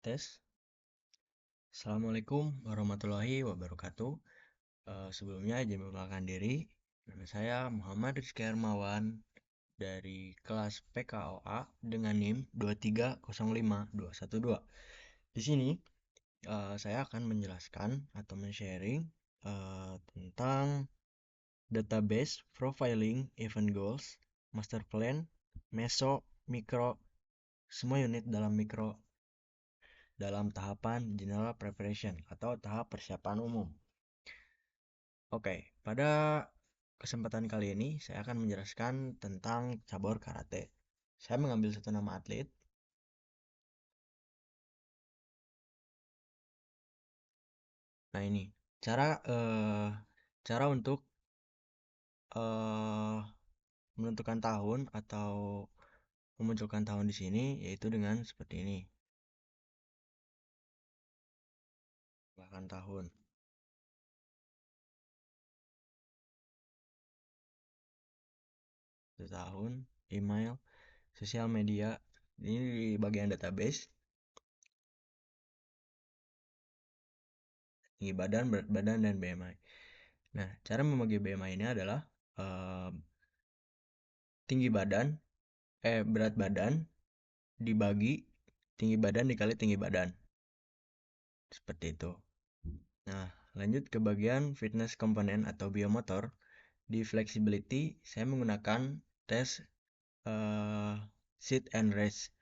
Tes. Assalamualaikum warahmatullahi wabarakatuh. Sebelumnya izin memperkenalkan diri. Nama saya Muhammad Rizky Hermawan dari kelas PKOA dengan NIM 2305212. Di sini saya akan menjelaskan atau men-sharing tentang database, profiling, event goals, master plan, meso, mikro, semua unit dalam mikro dalam tahapan general preparation atau tahap persiapan umum. Oke, pada kesempatan kali ini saya akan menjelaskan tentang cabur karate. Saya mengambil satu nama atlet. Nah, ini cara untuk menentukan tahun atau memunculkan tahun di sini yaitu dengan seperti ini. Bahkan tahun. Tahun, email, sosial media. Ini di bagian database. Tinggi badan, berat badan, dan BMI. Nah, cara membagi BMI ini adalah tinggi badan, berat badan dibagi tinggi badan dikali tinggi badan. Seperti itu. Nah, lanjut ke bagian fitness komponen atau biomotor. Di flexibility, saya menggunakan tes sit and raise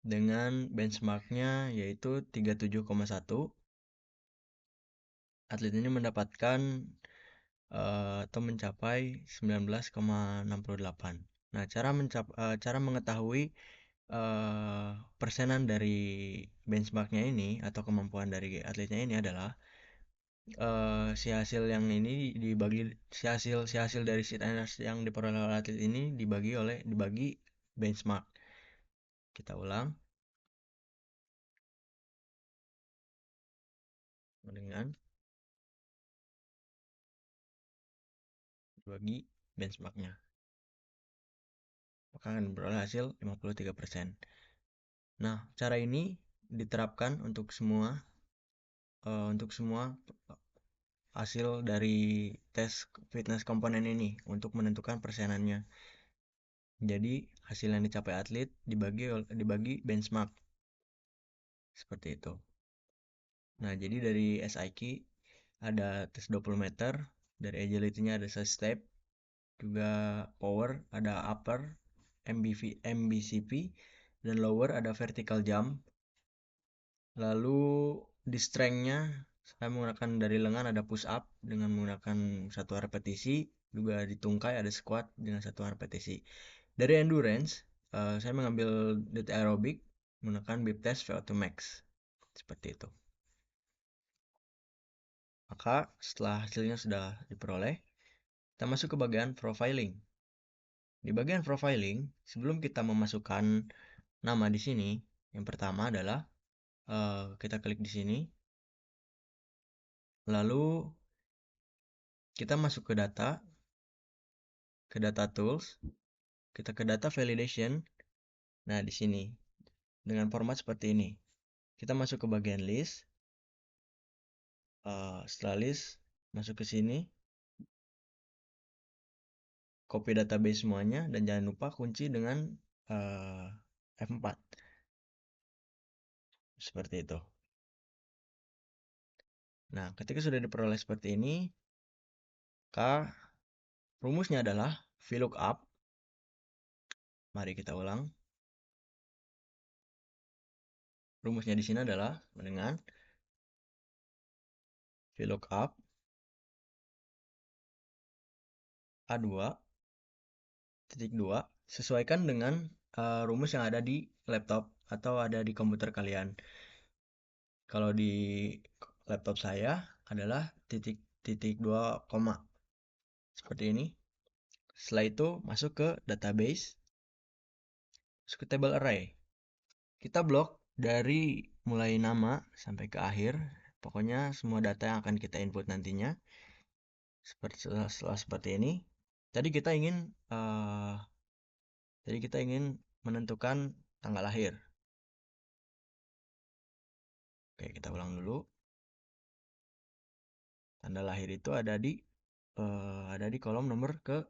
dengan benchmarknya yaitu 37,1. Atlet ini mendapatkan atau mencapai 19,68. Nah, cara mengetahui persenan dari benchmarknya ini atau kemampuan dari atletnya ini adalah si hasil dari sit and rest yang diperoleh oleh atlet ini dibagi benchmark. Kita ulang dengan bagi benchmarknya, maka akan beroleh hasil 53%. Nah, cara ini diterapkan untuk semua hasil dari tes fitness komponen ini untuk menentukan persenannya. Jadi hasil yang dicapai atlet dibagi benchmark seperti itu. Nah, jadi dari SIQ ada tes 20 meter, dari agility-nya ada side step, juga power ada upper, MBCP, dan lower ada vertical jump. Lalu di strength-nya saya menggunakan dari lengan ada push up dengan menggunakan 1 repetisi, juga di tungkai ada squat dengan 1 repetisi. Dari endurance, saya mengambil dead aerobic menggunakan bip test VO2 max. Seperti itu. Maka setelah hasilnya sudah diperoleh, kita masuk ke bagian profiling. Di bagian profiling, sebelum kita memasukkan nama di sini, yang pertama adalah kita klik di sini, lalu kita masuk ke data tools, kita ke data validation. Nah, di sini dengan format seperti ini. Kita masuk ke bagian list. Setelah list, masuk ke sini. Copy database semuanya dan jangan lupa kunci dengan F4. Seperti itu. Nah, ketika sudah diperoleh seperti ini, maka rumusnya adalah VLOOKUP. Mari kita ulang. Rumusnya di sini adalah dengan VLOOKUP A2.2 sesuaikan dengan rumus yang ada di laptop atau ada di komputer kalian. Kalau di laptop saya adalah titik 2 koma. Seperti ini. Setelah itu masuk ke database, masuk ke table array. Kita blok dari mulai nama sampai ke akhir. Pokoknya semua data yang akan kita input nantinya. Setelah seperti ini. Tadi kita ingin menentukan tanggal lahir. Oke, kita ulang dulu. Tanggal lahir itu ada di kolom nomor ke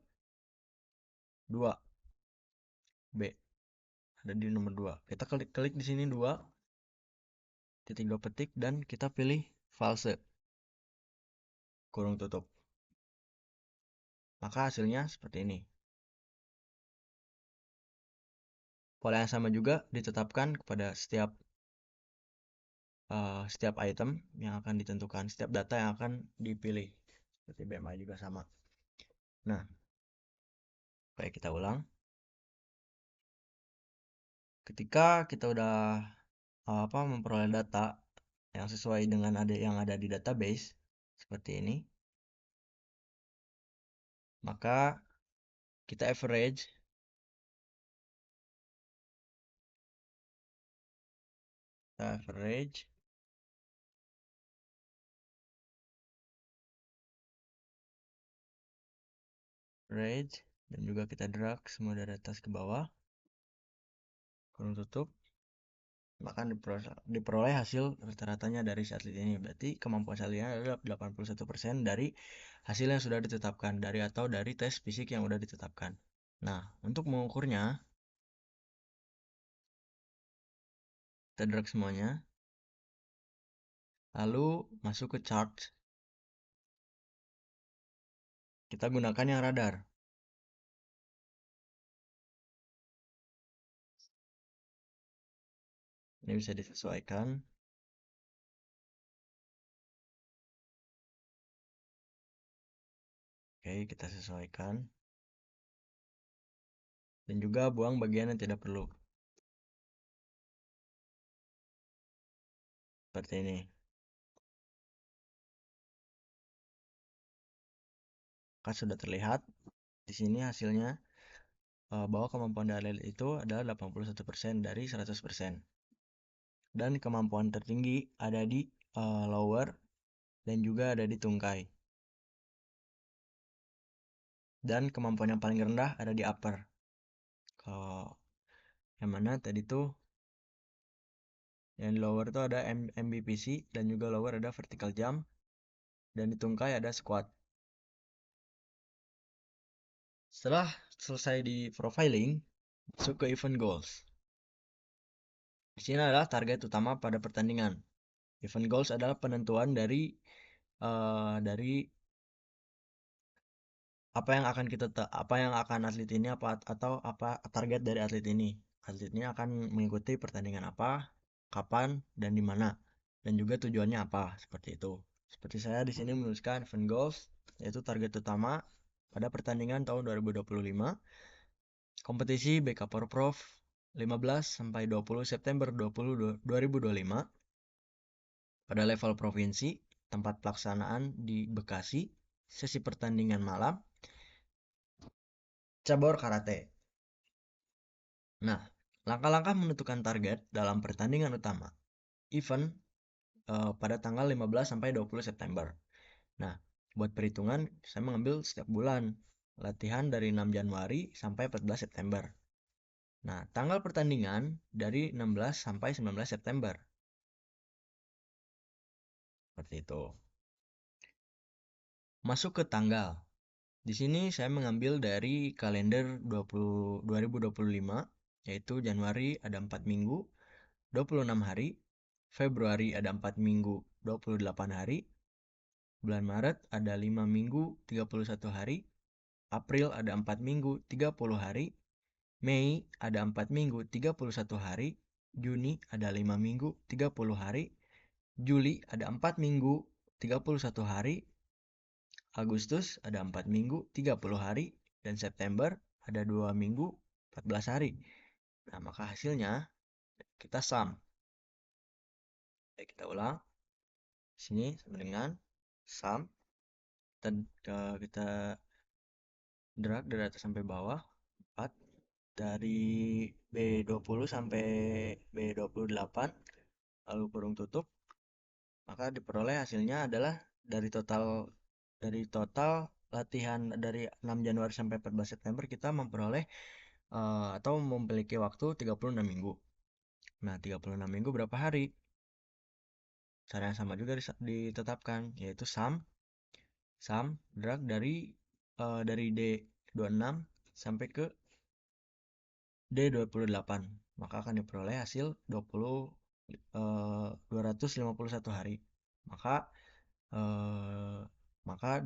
2 B. Ada di nomor 2. Kita klik di sini 2 titik 2 petik dan kita pilih false kurung tutup. Maka hasilnya seperti ini. Pola yang sama juga ditetapkan kepada setiap item yang akan ditentukan, setiap data yang akan dipilih. Seperti BMI juga sama. Nah, baik kita ulang. Ketika kita udah memperoleh data yang sesuai dengan yang ada di database seperti ini, maka kita average average dan juga kita drag semua dari atas ke bawah kurung tutup, maka diperoleh hasil rata-ratanya dari si atlet ini. Berarti kemampuan salingnya adalah 81% dari hasil yang sudah ditetapkan dari tes fisik yang sudah ditetapkan. Nah, untuk mengukurnya, kita drag semuanya, lalu masuk ke chart. Kita gunakan yang radar. Ini bisa disesuaikan. Oke, kita sesuaikan. Dan juga buang bagian yang tidak perlu. Seperti ini. Maka sudah terlihat di sini hasilnya bahwa kemampuan dalil itu adalah 81% dari 100%. Dan kemampuan tertinggi ada di lower dan juga ada di tungkai. Dan kemampuan yang paling rendah ada di upper. Kalau yang mana tadi tuh yang di lower itu ada MBPC dan juga lower ada vertical jump dan di tungkai ada squat. Setelah selesai di profiling, masuk ke event goals. Di sini adalah target utama pada pertandingan. Event goals adalah penentuan dari apa yang akan atlet ini atau apa target dari atlet ini. Atletnya akan mengikuti pertandingan apa, kapan, dan di mana, dan juga tujuannya apa, seperti itu. Seperti saya di sini menuliskan event goals, yaitu target utama pada pertandingan tahun 2025, kompetisi BK Porprov 15 sampai 20 September 2025 pada level provinsi, tempat pelaksanaan di Bekasi, sesi pertandingan malam, cabur karate. Nah, langkah-langkah menentukan target dalam pertandingan utama event pada tanggal 15 sampai 20 September. Nah, buat perhitungan saya mengambil setiap bulan latihan dari 6 Januari sampai 14 September. Nah, tanggal pertandingan dari 16 sampai 19 September. Seperti itu. Masuk ke tanggal. Di sini saya mengambil dari kalender 2025, yaitu Januari ada 4 minggu, 26 hari, Februari ada 4 minggu, 28 hari, bulan Maret ada 5 minggu, 31 hari, April ada 4 minggu, 30 hari, Mei ada 4 minggu, 31 hari, Juni ada 5 minggu, 30 hari, Juli ada 4 minggu, 31 hari, Agustus ada 4 minggu, 30 hari, dan September ada 2 minggu, 14 hari. Nah, maka hasilnya kita sum. Kita ulang. Sini sama dengan sum. Kita drag dari atas sampai bawah 4 dari B20 sampai B28 lalu kurung tutup, maka diperoleh hasilnya adalah dari total latihan dari 6 Januari sampai 14 September kita memperoleh atau memiliki waktu 36 minggu. Nah, 36 minggu berapa hari? Cara yang sama juga ditetapkan, yaitu sum drag dari D26 sampai ke D28. Maka akan diperoleh hasil 251 hari. Maka eh, maka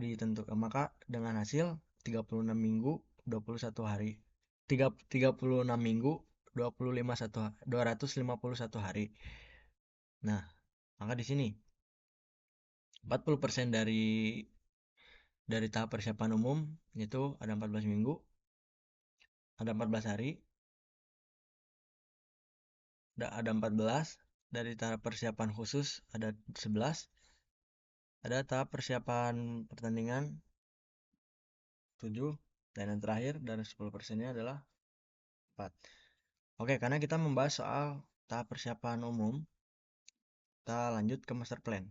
dengan hasil 36 minggu 21 hari 36 minggu 251 hari. Nah, maka di sini 40% dari tahap persiapan umum itu ada 14 minggu, ada 14 hari, ada 14 dari tahap persiapan khusus ada 11, ada tahap persiapan pertandingan 7, dan yang terakhir dari 10%-nya adalah 4. Oke, karena kita membahas soal tahap persiapan umum, kita lanjut ke master plan.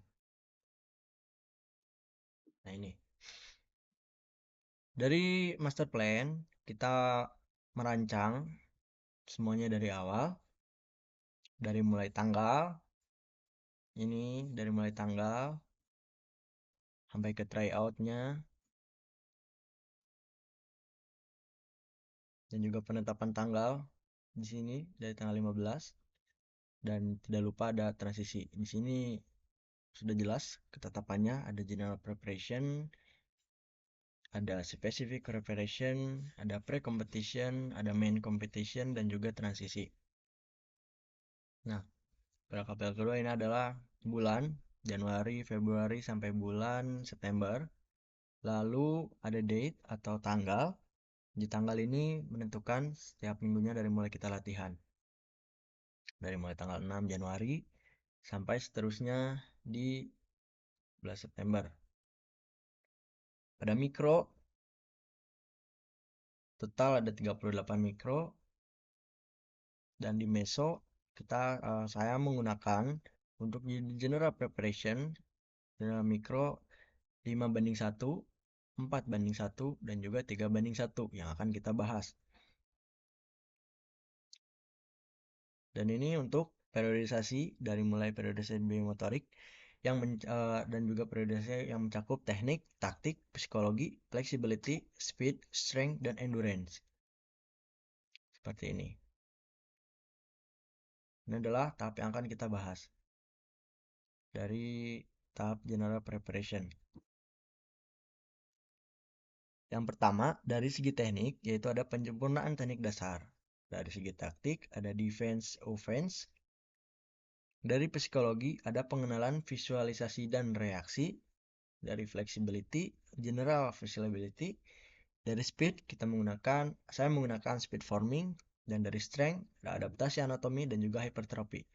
Nah, ini. Dari master plan, kita merancang semuanya dari awal, dari mulai tanggal sampai ke tryout-nya, dan juga penetapan tanggal di sini dari tanggal 15, dan tidak lupa ada transisi. Di sini sudah jelas ketetapannya, ada general preparation, ada specific preparation, ada pre-competition, ada main competition, dan juga transisi. Nah, pada tabel kedua ini adalah bulan Januari, Februari sampai bulan September. Lalu ada date atau tanggal. Di tanggal ini menentukan setiap minggunya dari mulai kita latihan. Dari mulai tanggal 6 Januari sampai seterusnya di bulan September. Pada mikro, total ada 38 mikro. Dan di meso, saya menggunakan untuk general preparation, general mikro 5:1, 4:1, dan juga 3:1 yang akan kita bahas. Dan ini untuk periodisasi dari mulai periodisasi biomotorik dan juga periodisasi yang mencakup teknik, taktik, psikologi, flexibility, speed, strength, dan endurance. Seperti ini. Ini adalah tahap yang akan kita bahas dari tahap general preparation. Yang pertama, dari segi teknik, yaitu ada penyempurnaan teknik dasar. Dari segi taktik, ada defense, offense. Dari psikologi, ada pengenalan visualisasi dan reaksi. Dari flexibility, general flexibility. Dari speed, saya menggunakan speed forming. Dan dari strength, ada adaptasi anatomi dan juga hypertrophy.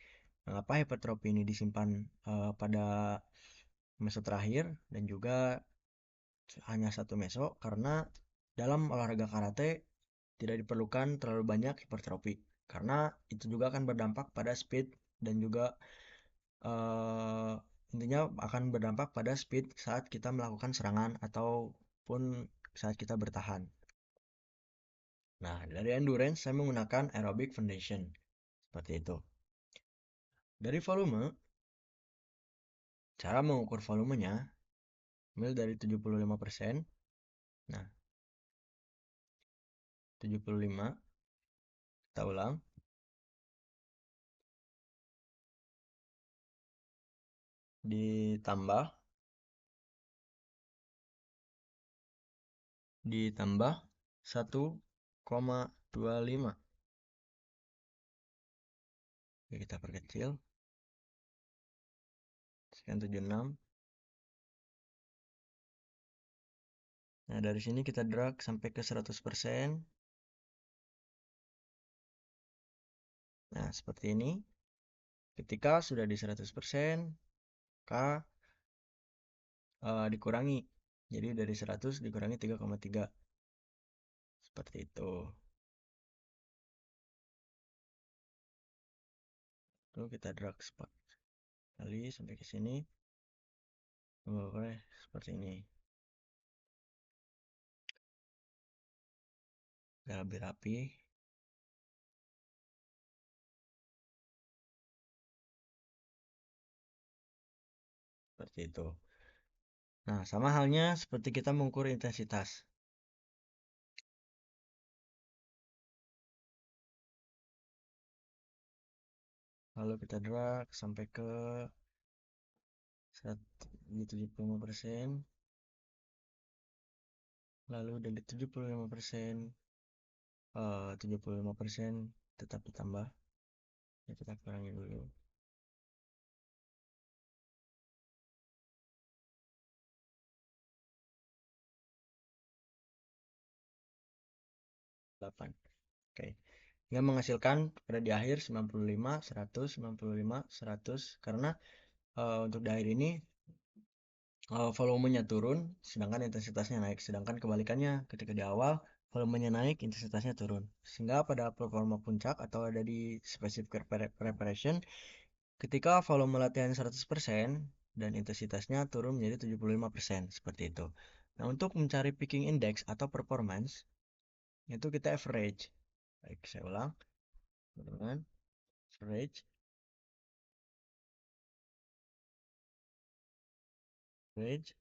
Mengapa hypertrophy ini disimpan pada meso terakhir dan juga hanya satu meso? Karena dalam olahraga karate tidak diperlukan terlalu banyak hipertrofi, karena itu juga akan berdampak pada speed dan juga intinya akan berdampak pada speed saat kita melakukan serangan ataupun saat kita bertahan. Nah, dari endurance saya menggunakan aerobic foundation seperti itu. Dari volume, cara mengukur volumenya ambil dari 75%. Nah, 75 kita ulang, ditambah 1,25. Oke, kita perkecil sekian 76. Nah, dari sini kita drag sampai ke 100%. Nah, seperti ini. Ketika sudah di 100%, maka dikurangi. Jadi dari 100 dikurangi 3,3. Seperti itu. Lalu kita drag sekali sampai ke sini. Boleh seperti ini. Biar lebih rapi. seperti itu. Nah, sama halnya seperti kita mengukur intensitas. Lalu kita drag sampai ke 75%, lalu dari 75%, 75% tetap ditambah. Ya, kita kurangi dulu. 8. Oke. Yang menghasilkan pada di akhir 95, 100, 95, 100 karena untuk di akhir ini volumenya turun sedangkan intensitasnya naik. Sedangkan kebalikannya ketika di awal volumenya naik, intensitasnya turun. Sehingga pada performa puncak atau ada di specific preparation ketika volume latihan 100% dan intensitasnya turun menjadi 75% seperti itu. Nah, untuk mencari peaking index atau performance itu kita average. Baik, saya ulang. Teman-teman, average, average,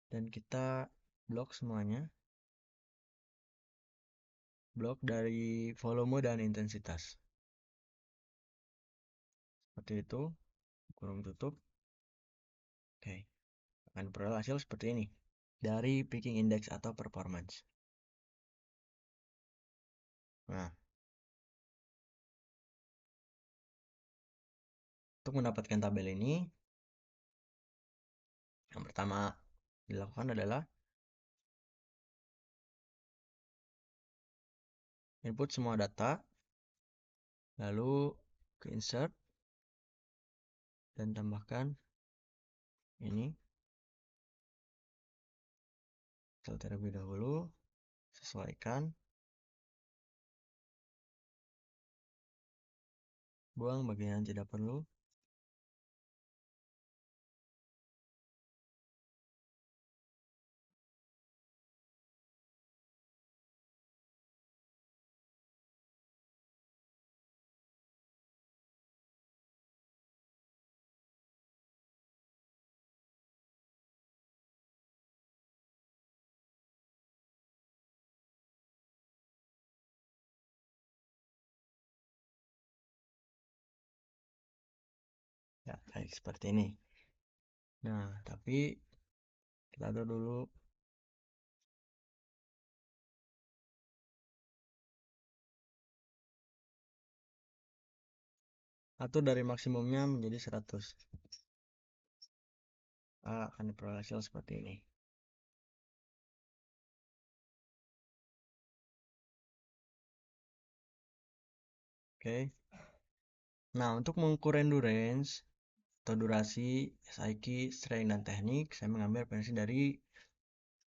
dan kita blok semuanya, blok dari volume dan intensitas. Seperti itu, kurung tutup. Oke, akan peroleh hasil seperti ini dari peaking index atau performance. Nah, untuk mendapatkan tabel ini, yang pertama dilakukan adalah input semua data, lalu ke insert, dan tambahkan ini. Filter terlebih dahulu, sesuaikan, buang bagian yang tidak perlu. Ya, baik seperti ini. Nah, tapi kita atur dulu. Atur dari maksimumnya menjadi 100. Akan diperoleh hasil seperti ini. Oke. Nah, untuk mengukur endurance atau durasi, SIQ, strength, dan teknik, saya mengambil referensi dari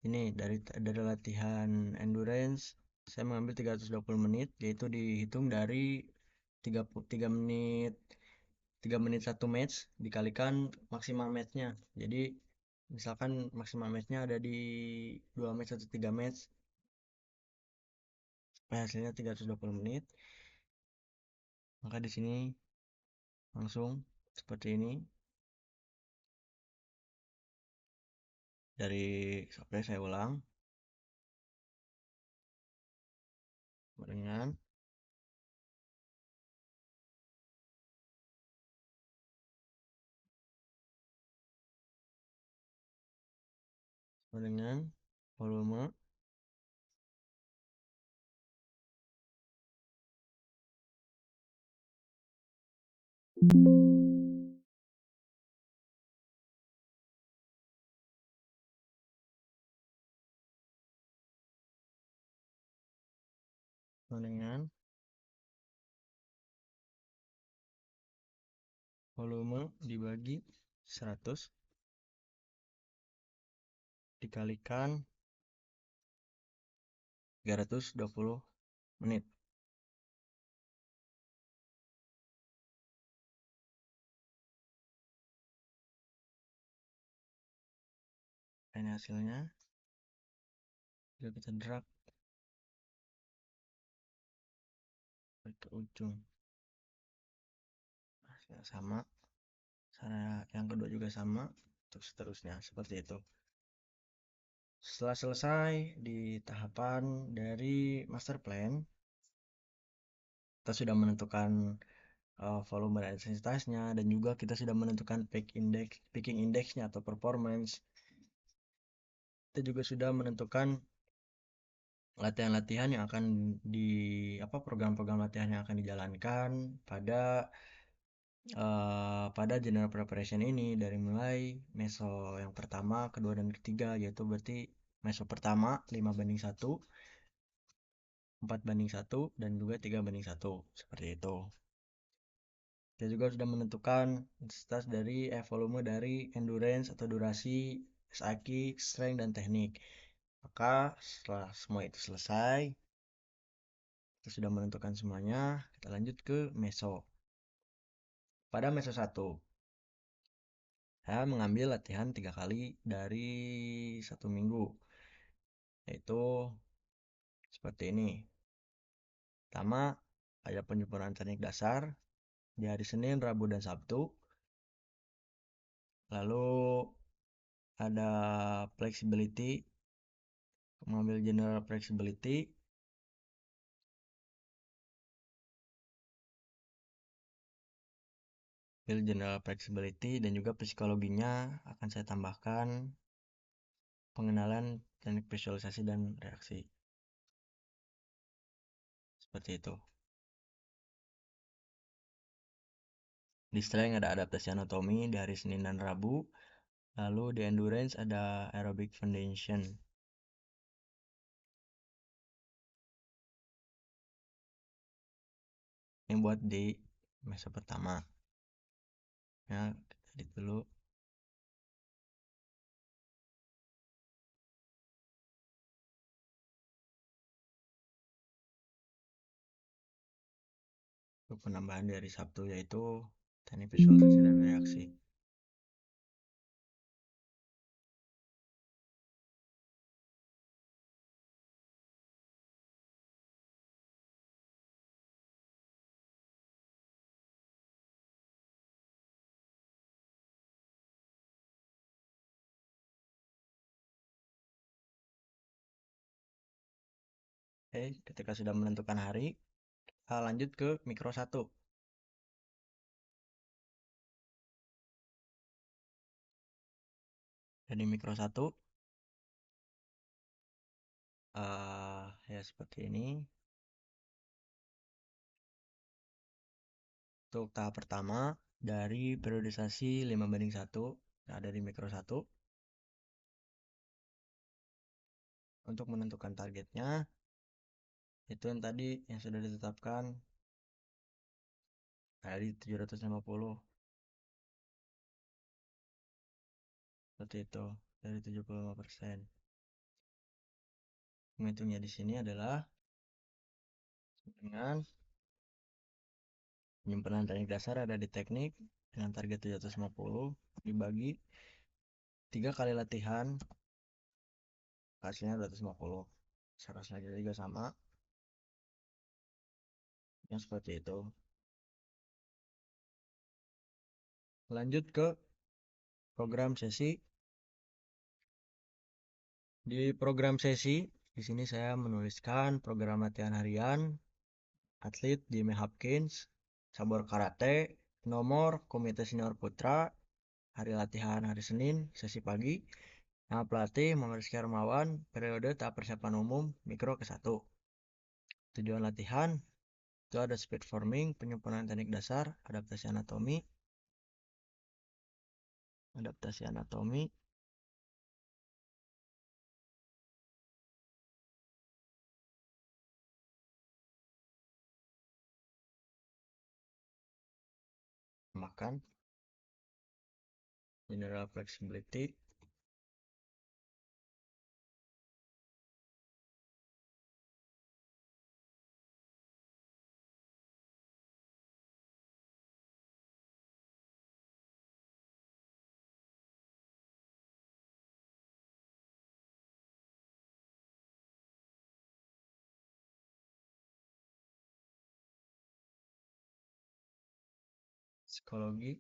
ini, dari latihan endurance. Saya mengambil 320 menit, yaitu dihitung dari 3 menit 3 menit 1 match dikalikan maksimal matchnya. Jadi misalkan maksimal matchnya ada di 2 match atau 3 match, hasilnya 320 menit. Maka di sini langsung seperti ini. Dari oke, saya ulang. Dengan dengan volume dengan volume dibagi 100 dikalikan 320 menit. Ini hasilnya. Kita drag ke ujung. Hasilnya sama. Cara yang kedua juga sama. untuk seterusnya seperti itu. Setelah selesai di tahapan dari master plan, kita sudah menentukan volume dan intensitasnya, dan juga kita sudah menentukan picking indexnya atau performance. Kita juga sudah menentukan latihan-latihan yang akan di program-program latihan yang akan dijalankan pada general preparation ini, dari mulai meso yang pertama, kedua, dan ketiga, yaitu berarti meso pertama 5:1, 4:1, dan juga 3:1, seperti itu. Kita juga sudah menentukan intensitas dari volume dari endurance atau durasi, SAQ, strength, dan teknik. Maka setelah semua itu selesai, kita sudah menentukan semuanya, kita lanjut ke meso. Pada meso 1, saya mengambil latihan 3 kali dari 1 minggu, yaitu seperti ini. Pertama, ada penyempurnaan teknik dasar di hari Senin, Rabu, dan Sabtu. Lalu ada flexibility, mengambil general flexibility, dan juga psikologinya akan saya tambahkan pengenalan teknik visualisasi dan reaksi. Seperti itu. Di strength ada adaptasi anatomi di hari Senin dan Rabu. Lalu di endurance ada aerobic foundation. Ini buat di meso pertama. Ya, edit dulu. Untuk penambahan dari Sabtu yaitu teknik visualisasi dan reaksi. Oke, ketika sudah menentukan hari, lanjut ke mikro 1. Jadi mikro 1 ya seperti ini. Untuk tahap pertama dari periodisasi 5:1 yang ada di mikro 1. Untuk menentukan targetnya, itu yang tadi yang sudah ditetapkan dari 750. Seperti itu, dari 75%. Menghitungnya di sini adalah dengan penyimpanan teknik dasar ada di teknik dengan target 750 dibagi 3 kali latihan, hasilnya 250. Cara selanjutnya juga sama, yang seperti itu. Lanjut ke program sesi. Di program sesi, di sini saya menuliskan program latihan harian atlet di Hopkins, cabur karate, nomor komite senior putra, hari latihan hari Senin, sesi pagi. Nama pelatih Muhammad Rizky Hermawan, periode tahap persiapan umum mikro ke-1. Tujuan latihan itu ada speed forming, penyempurnaan teknik dasar, adaptasi anatomi, makan, general flexibility, psikologi,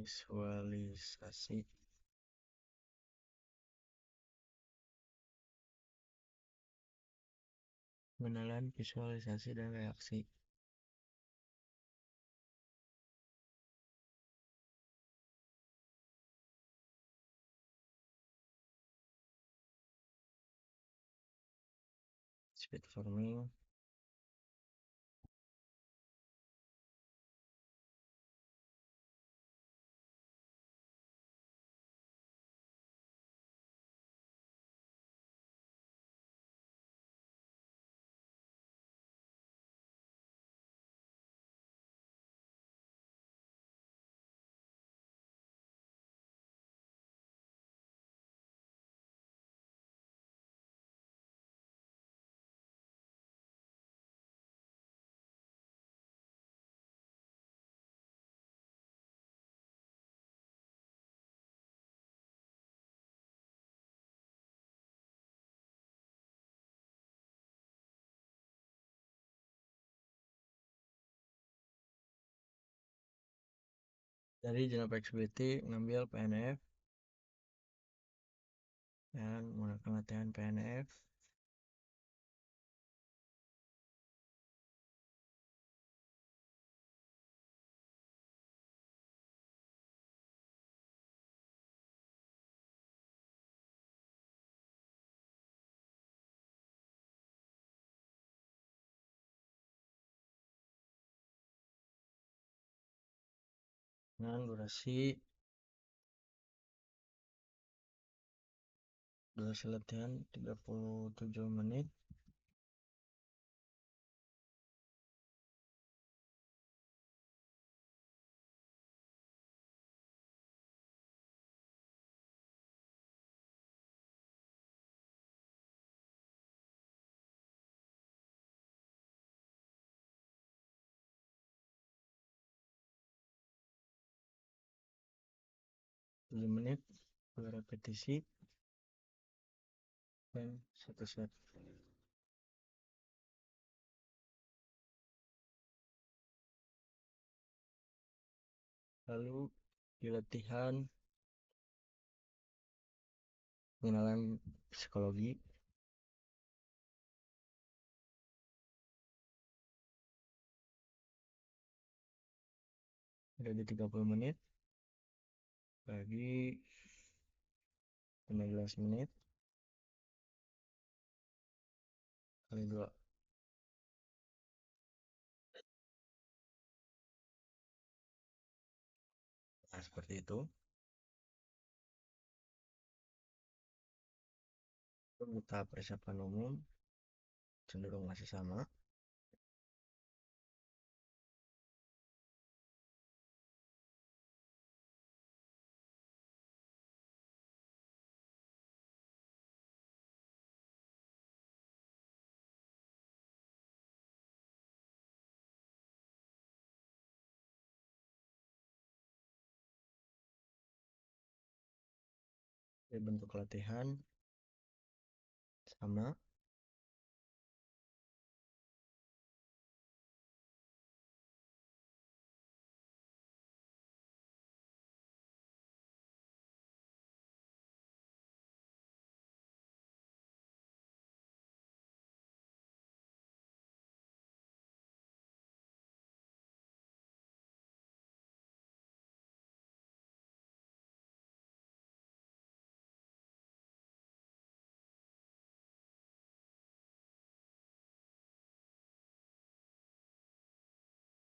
Visualisasi. Pengenalan, visualisasi, dan reaksi. Speed forming. Dari jenah flexibility ngambil PNF dan menggunakan latihan PNF. Dengan durasi latihan 37 menit. Menit repetisi dan 1 set. Lalu di latihan pengenalan psikologi ada di 30 menit bagi 15 menit kali 2. Nah, seperti itu. Untuk tahap persiapan umum cenderung masih sama. Di bentuk latihan sama.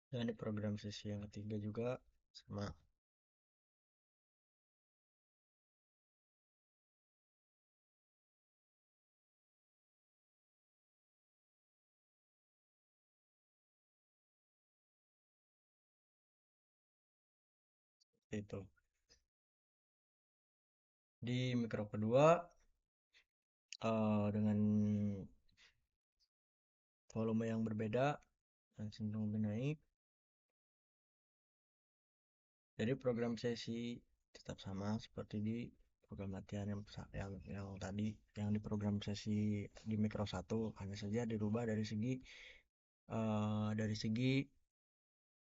Dan di program sesi yang ketiga juga sama. Itu. Di mikro kedua dengan volume yang berbeda dan cenderung lebih naik. Jadi program sesi tetap sama seperti di program latihan yang tadi, yang di program sesi di mikro 1, hanya saja dirubah dari segi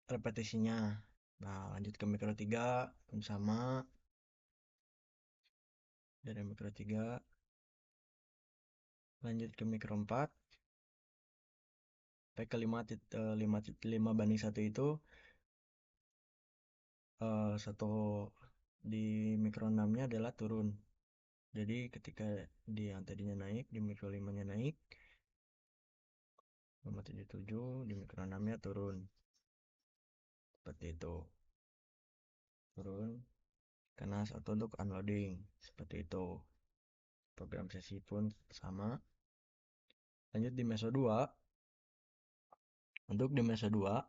repetisinya. Nah, lanjut ke mikro 3 sama dari mikro 3 lanjut ke mikro 4 sampai ke 5 banding 1 itu satu di mikro 6 nya adalah turun. Jadi ketika di yang tadinya naik, di mikro 5 nya naik, 577 di mikro 6 nya turun. Seperti itu. Turun karena satu untuk unloading. Seperti itu. Program sesi pun sama. Lanjut di meso 2. Untuk di meso 2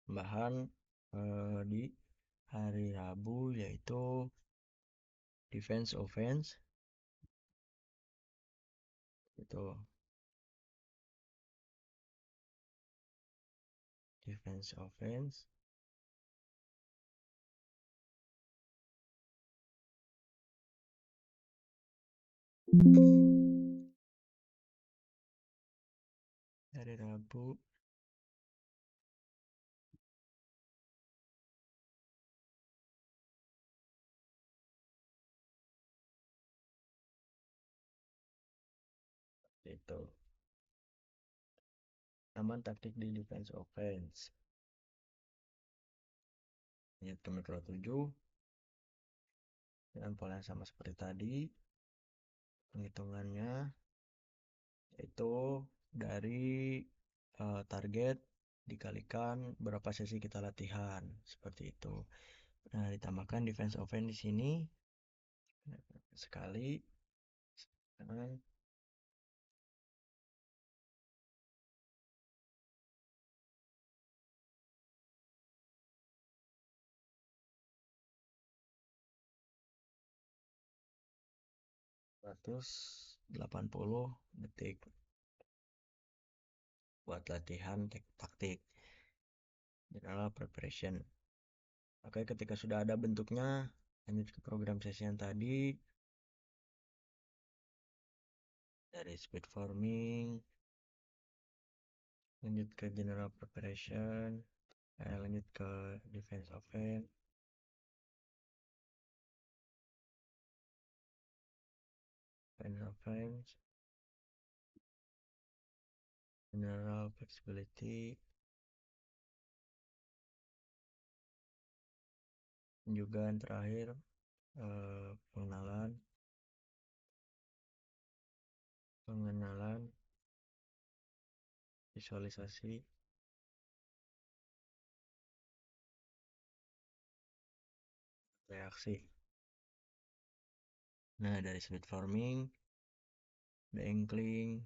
bahan di hari Rabu yaitu defense offense itu defense offense hari Rabu itu aman taktik di defense offense. Lanjut ke mikro 7 dengan pola yang sama seperti tadi. Penghitungannya itu dari target dikalikan berapa sesi kita latihan seperti itu. Nah, ditambahkan defense offense di sini sekali dengan 180 detik buat latihan taktik general preparation. Oke, ketika sudah ada bentuknya, lanjut ke program sesi yang tadi. Dari speed forming, lanjut ke general preparation, lanjut ke defense offense, general flexibility, juga yang terakhir pengenalan visualisasi reaksi. Nah, dari speed forming, the inkling,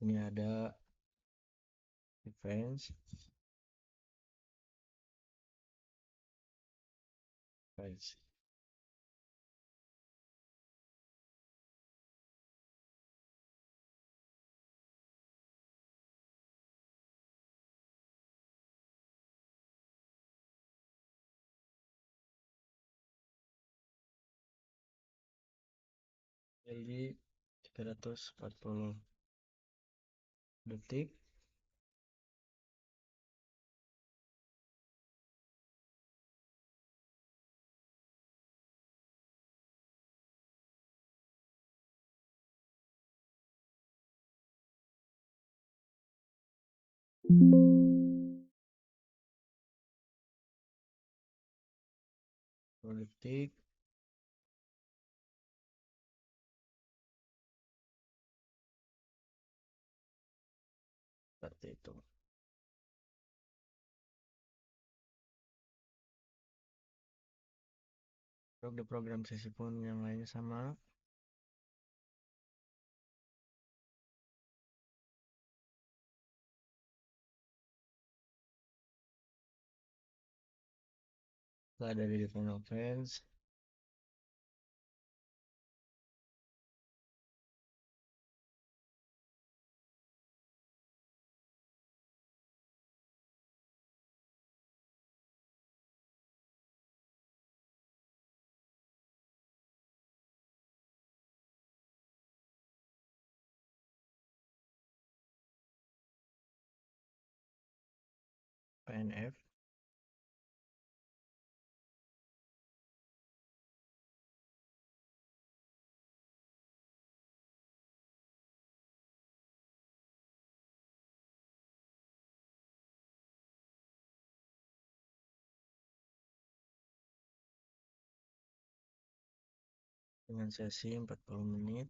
ini ada defense, offense. Jadi 340 detik detik seperti itu. Untuk di program sesi pun yang lainnya sama. Setelah dari define offense, PNF, dengan sesi 40 menit.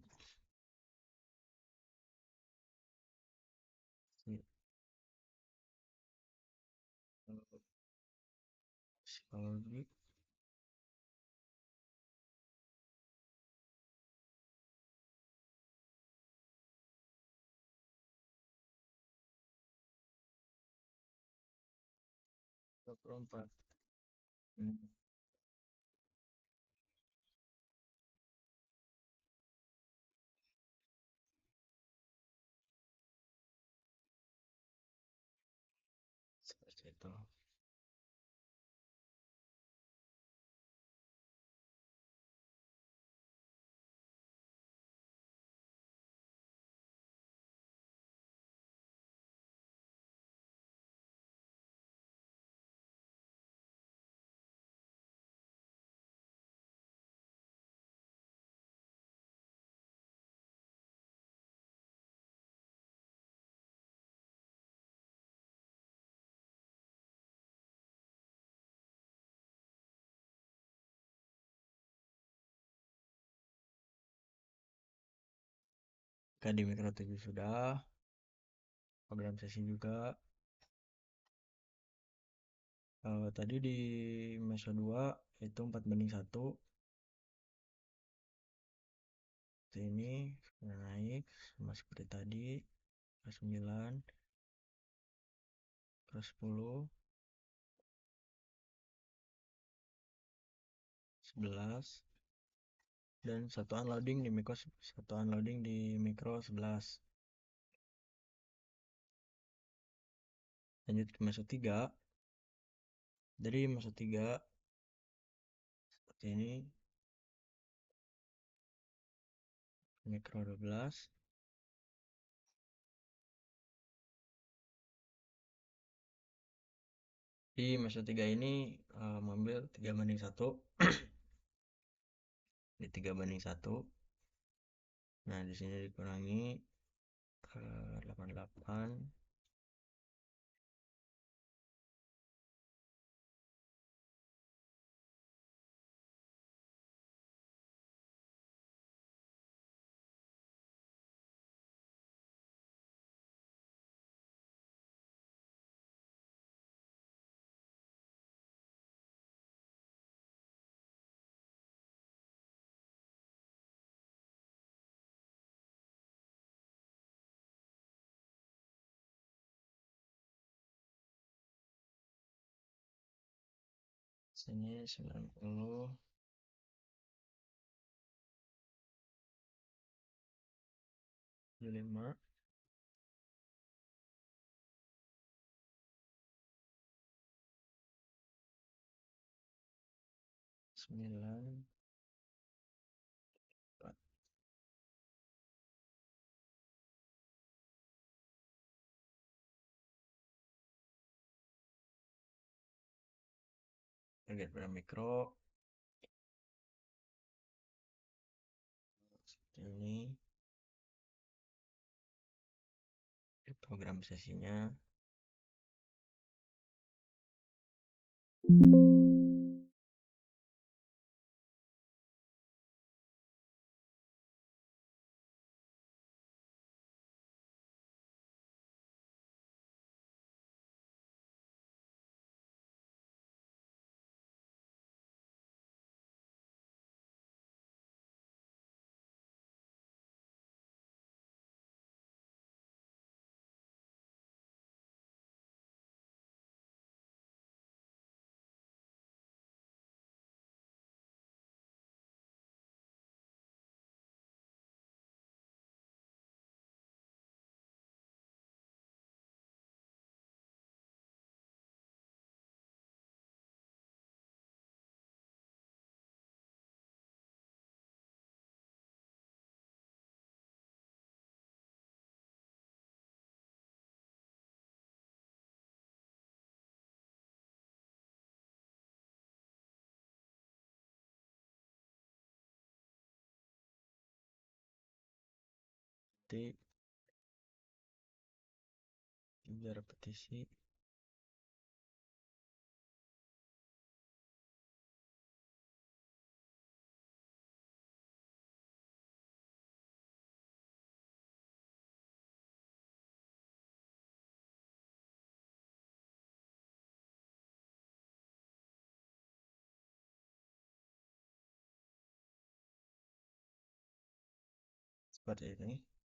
Psikologi, dua puluh empat. Seperti itu. Jika di mikro 7 sudah, program sesi juga. Tadi di meso 2 itu 4:1. Ini sudah naik sama seperti tadi, kelas 9, kelas 10, 11, dan satuan loading di mikro 11. Lanjut ke meso 3. Dari meso 3 seperti ini, mikro 12. Di meso 3 ini mengambil 3:1. Di 3:1. Nah, di sini dikurangi ke 88. Sini 90, 75, 9, 4. Target pada mikro seperti ini. Program sesinya. 3 repetisi. Seperti ini.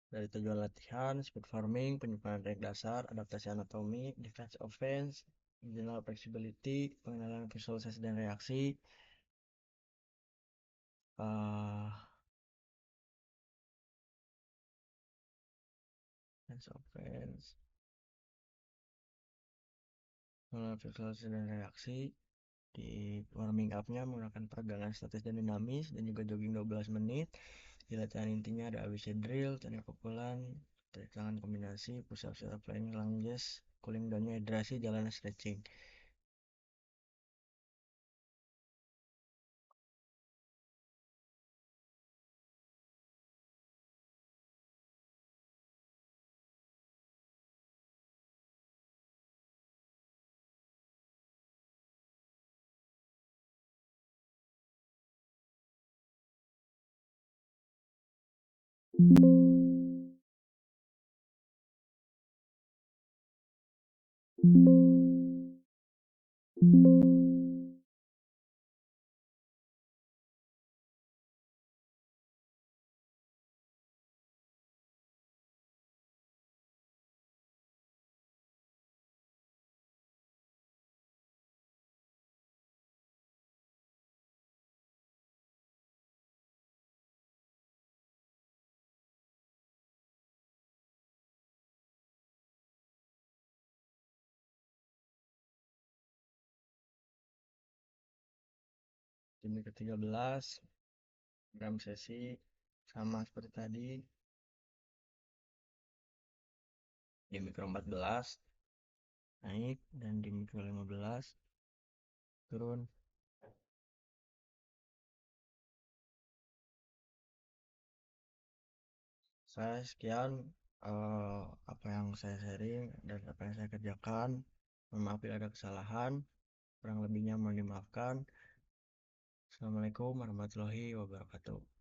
Dari tujuan latihan, speed farming, penyempurnaan teknik dasar, adaptasi anatomi, defense offense, general flexibility, pengenalan visualisasi dan reaksi, uh, defense offense, pengenalan visualisasi dan reaksi. Di warming up-nya menggunakan peregangan statis dan dinamis dan juga jogging 12 menit. Di latihan intinya ada ABC drill, teknik pukulan, tarik tangan kombinasi, push up, sit up, plank, lunges, cooling down-nya hidrasi, jalan stretching. Tim ke-13 gram sesi sama seperti tadi. Di mikro 14 naik dan di mikro 15 turun. Saya sekian apa yang saya sharing dan apa yang saya kerjakan. Mohon maaf bila ada kesalahan, kurang lebihnya mohon dimaafkan. Assalamualaikum warahmatullahi wabarakatuh.